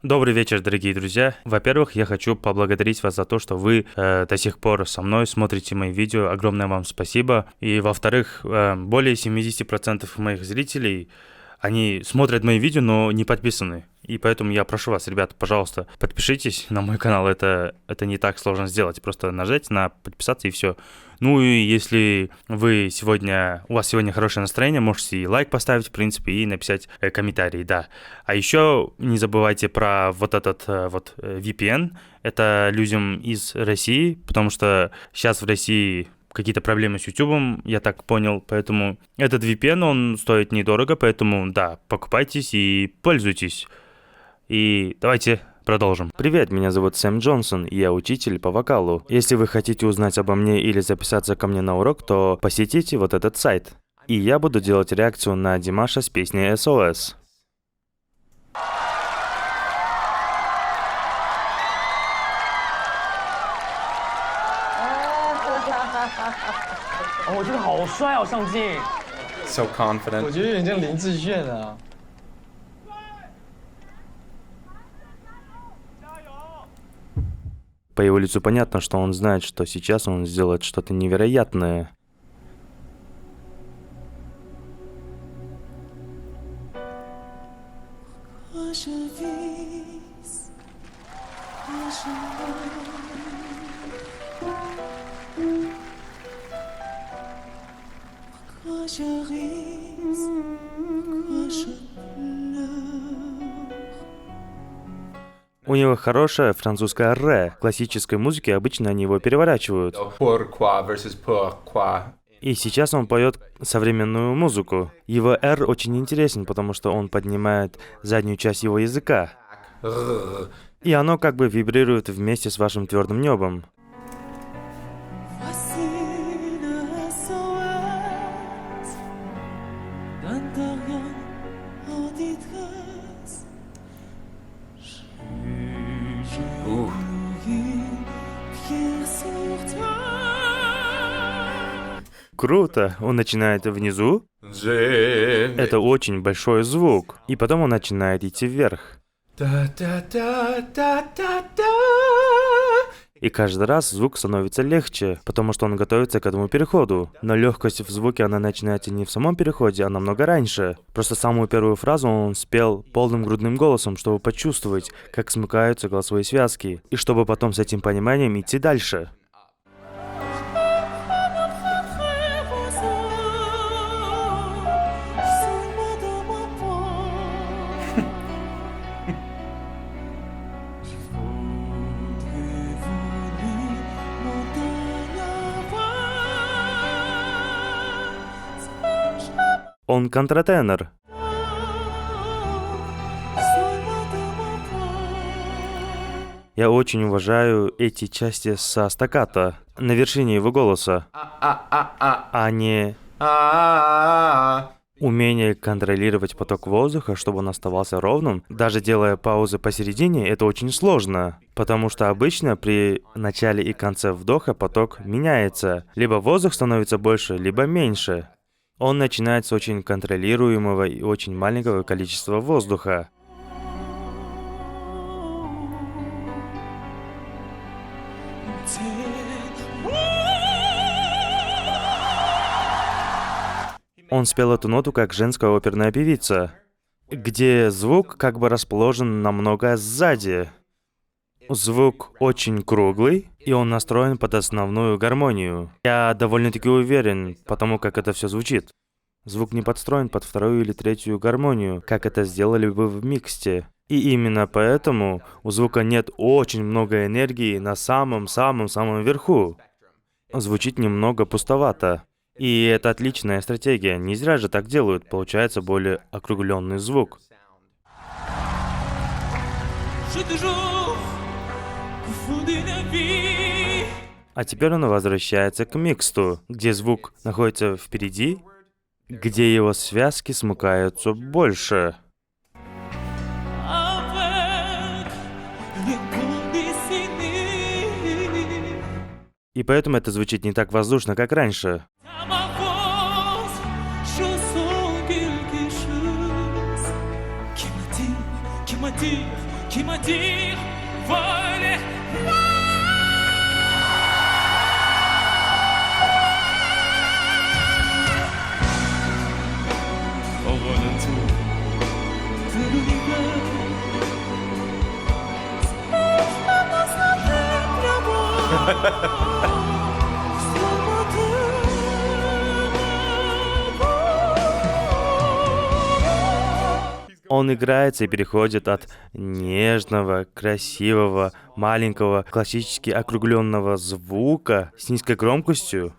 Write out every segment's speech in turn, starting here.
Добрый вечер, дорогие друзья. Во-первых, я хочу поблагодарить вас за то, что вы до сих пор со мной смотрите мои видео. Огромное вам спасибо. И во-вторых, более 70% моих зрителей, они смотрят мои видео, но не подписаны. И поэтому я прошу вас, ребята, пожалуйста, подпишитесь на мой канал. Это не так сложно сделать. Просто нажать на подписаться и все. Ну и если у вас сегодня хорошее настроение, можете и лайк поставить, в принципе, и написать комментарий, да. А еще не забывайте про вот этот VPN. Это людям из России, потому что сейчас в России какие-то проблемы с YouTube, я так понял, поэтому этот VPN, он стоит недорого, поэтому, да, покупайтесь и пользуйтесь. И давайте продолжим. Привет, меня зовут Сэм Джонсон, и я учитель по вокалу. Если вы хотите узнать обо мне или записаться ко мне на урок, то посетите вот этот сайт. И я буду делать реакцию на Димаша с песней SOS. So confident. 我觉得有点像林志炫啊。По его лицу понятно, что он знает, что сейчас он сделает что-то невероятное. У него хорошая французская ре. Классической музыки обычно они его переворачивают. Pourquoi versus pourquoi. И сейчас он поет современную музыку. Его R очень интересен, потому что он поднимает заднюю часть его языка. И оно как бы вибрирует вместе с вашим твердым небом. Круто! Он начинает внизу. Это очень большой звук. И потом он начинает идти вверх. И каждый раз звук становится легче, потому что он готовится к этому переходу. Но легкость в звуке, она начинается не в самом переходе, а намного раньше. Просто самую первую фразу он спел полным грудным голосом, чтобы почувствовать, как смыкаются голосовые связки. И чтобы потом с этим пониманием идти дальше. Он контратенор. Я очень уважаю эти части со стаккато на вершине его голоса, а не умение контролировать поток воздуха, чтобы он оставался ровным. Даже делая паузы посередине, это очень сложно, потому что обычно при начале и конце вдоха поток меняется. Либо воздух становится больше, либо меньше. Он начинает с очень контролируемого и очень маленького количества воздуха. Он спел эту ноту как женская оперная певица, где звук как бы расположен намного сзади. Звук очень круглый, и он настроен под основную гармонию. Я довольно-таки уверен, потому как это все звучит. Звук не подстроен под вторую или третью гармонию, как это сделали бы в миксте. И именно поэтому у звука нет очень много энергии на самом-самом-самом верху. Звучит немного пустовато. И это отличная стратегия. Не зря же так делают. Получается более округленный звук. А теперь он возвращается к миксту, где звук находится впереди, где его связки смыкаются больше. И поэтому это звучит не так воздушно, как раньше. me dire voler. Au retour de l'hiver, Он играется и переходит от нежного, красивого, маленького, классически округленного звука с низкой громкостью,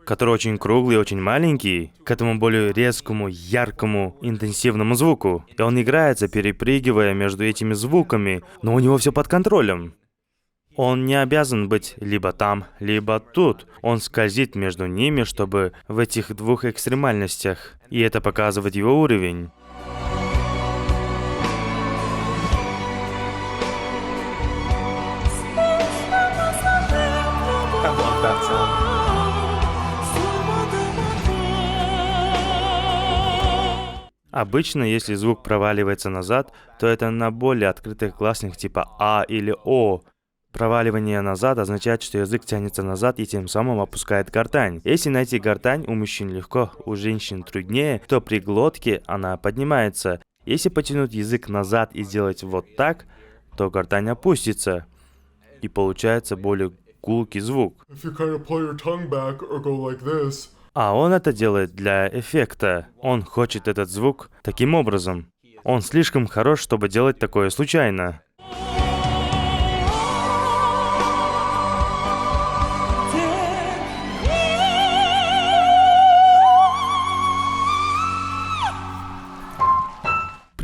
который очень круглый и очень маленький, к этому более резкому, яркому, интенсивному звуку. И он играется, перепрыгивая между этими звуками, но у него все под контролем. Он не обязан быть либо там, либо тут. Он скользит между ними, чтобы в этих двух экстремальностях. И это показывает его уровень. I love that sound. Обычно, если звук проваливается назад, то это на более открытых гласных типа А или О. Проваливание назад означает, что язык тянется назад и тем самым опускает гортань. Если найти гортань у мужчин легко, у женщин труднее, то при глотке она поднимается. Если потянуть язык назад и сделать вот так, то гортань опустится. И получается более гулкий звук. If you kind of pull your tongue back or go like this, А он это делает для эффекта. Он хочет этот звук таким образом. Он слишком хорош, чтобы делать такое случайно.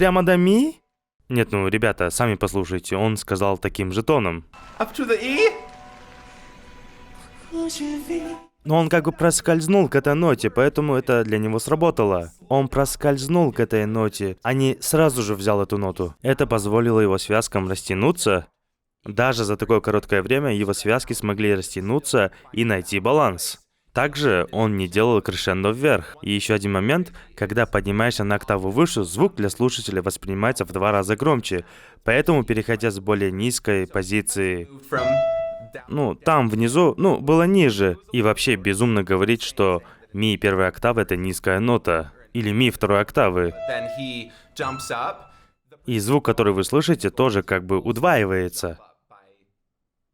Прямо до ми? Нет, ну, ребята, сами послушайте, он сказал таким же тоном. Up to the E? Но он как бы проскользнул к этой ноте, поэтому это для него сработало. Он проскользнул к этой ноте, а не сразу же взял эту ноту. Это позволило его связкам растянуться. Даже за такое короткое время его связки смогли растянуться и найти баланс. Также он не делал крещендо вверх. И еще один момент, когда поднимаешься на октаву выше, звук для слушателя воспринимается в 2 раза громче. Поэтому, переходя с более низкой позиции, From там внизу, было ниже. И вообще безумно говорить, что ми первой октавы — это низкая нота. Или ми второй октавы. then he jumps up. И звук, который вы слышите, тоже как бы удваивается.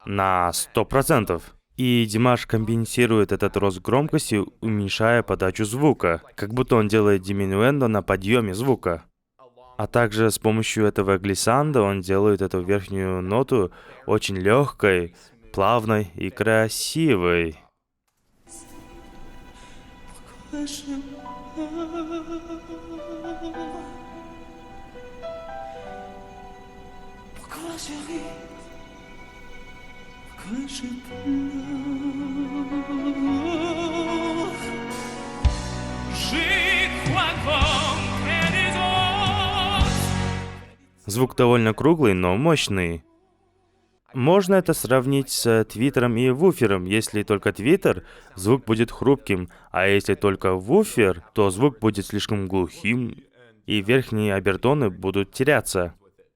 На 100%. И Димаш компенсирует этот рост громкости, уменьшая подачу звука. Как будто он делает диминуэндо на подъеме звука. А также с помощью этого глиссандо он делает эту верхнюю ноту очень легкой, плавной и красивой. Звук довольно круглый, но мощный. Можно это сравнить с твитером и вуфером. Если только твитер, звук будет хрупким, а если только вуфер, то звук будет слишком глухим, и верхние обертоны будут теряться.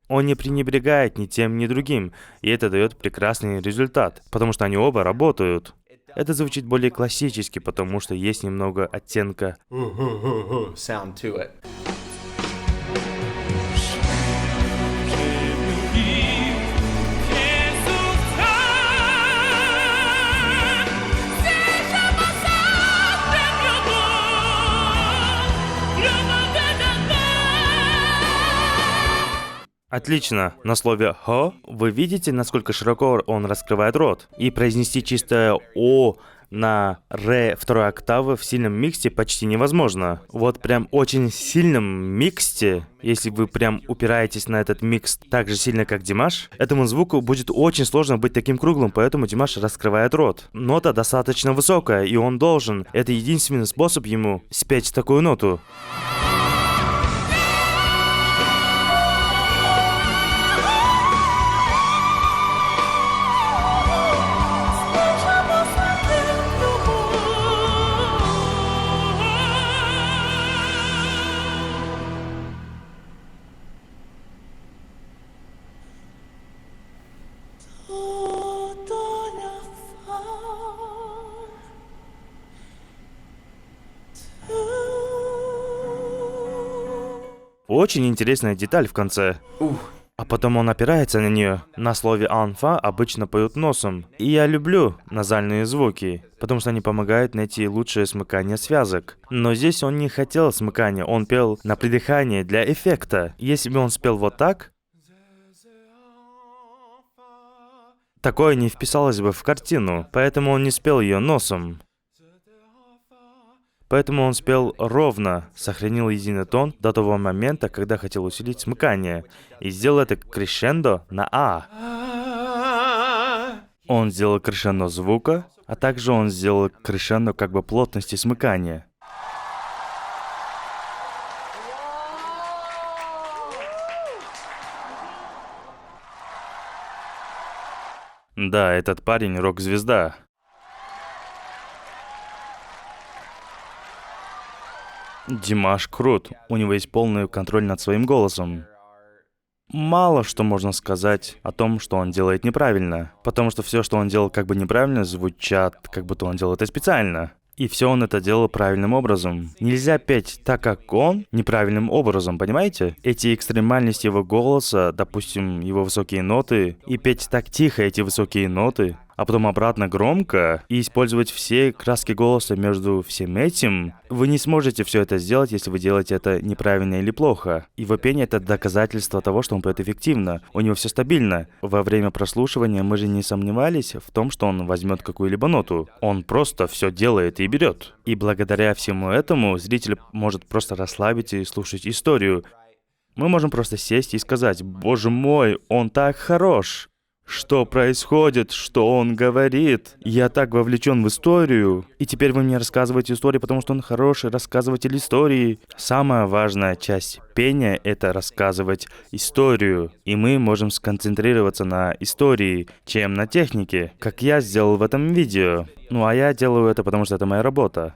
Он не пренебрегает ни тем, ни другим, и это дает прекрасный результат, потому что они оба работают. Это звучит более классически, потому что есть немного оттенка. Sound to it. Отлично. На слове «хо» вы видите, насколько широко он раскрывает рот. И произнести чистое «о» на «ре» второй октавы в сильном миксте почти невозможно. Вот прям очень сильном миксте, если вы прям упираетесь на этот микс так же сильно, как Димаш, этому звуку будет очень сложно быть таким круглым, поэтому Димаш раскрывает рот. Нота достаточно высокая, и он должен. Это единственный способ ему спеть такую ноту. Очень интересная деталь в конце. А потом он опирается на нее. На слове «анфа» обычно поют носом. И я люблю назальные звуки, потому что они помогают найти лучшее смыкание связок. Но здесь он не хотел смыкания, он пел на придыхание для эффекта. Если бы он спел вот так, такое не вписалось бы в картину, поэтому он не спел ее носом. Поэтому он спел ровно, сохранил единый тон до того момента, когда хотел усилить смыкание, и сделал это крещендо на «а». Он сделал крещендо звука, а также он сделал крещендо как бы плотности смыкания. Да, этот парень рок-звезда. Димаш крут. У него есть полный контроль над своим голосом. Мало что можно сказать о том, что он делает неправильно. Потому что все, что он делал как бы неправильно, звучат, как будто он делал это специально. И все он это делал правильным образом. Нельзя петь так, как он, неправильным образом, понимаете? Эти экстремальности его голоса, допустим, его высокие ноты, и петь так тихо эти высокие ноты, а потом обратно громко, и использовать все краски голоса между всем этим, вы не сможете все это сделать, если вы делаете это неправильно или плохо. Его пение — это доказательство того, что он поет эффективно. У него все стабильно. Во время прослушивания мы же не сомневались в том, что он возьмет какую-либо ноту. Он просто все делает и берет. И благодаря всему этому зритель может просто расслабиться и слушать историю. Мы можем просто сесть и сказать: «Боже мой, он так хорош! Что происходит? Что он говорит? Я так вовлечен в историю. И теперь вы мне рассказываете историю, потому что он хороший рассказыватель истории». Самая важная часть пения — это рассказывать историю. И мы можем сконцентрироваться на истории, чем на технике, как я сделал в этом видео. Ну а я делаю это, потому что это моя работа.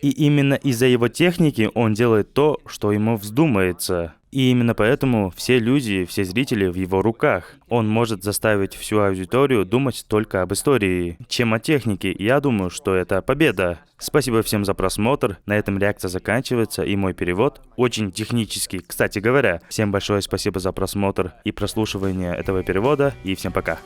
И именно из-за его техники он делает то, что ему вздумается. И именно поэтому все люди, все зрители в его руках. Он может заставить всю аудиторию думать только об истории, чем о технике. И я думаю, что это победа. Спасибо всем за просмотр. На этом реакция заканчивается, и мой перевод очень технический. Кстати говоря, всем большое спасибо за просмотр и прослушивание этого перевода. И всем пока.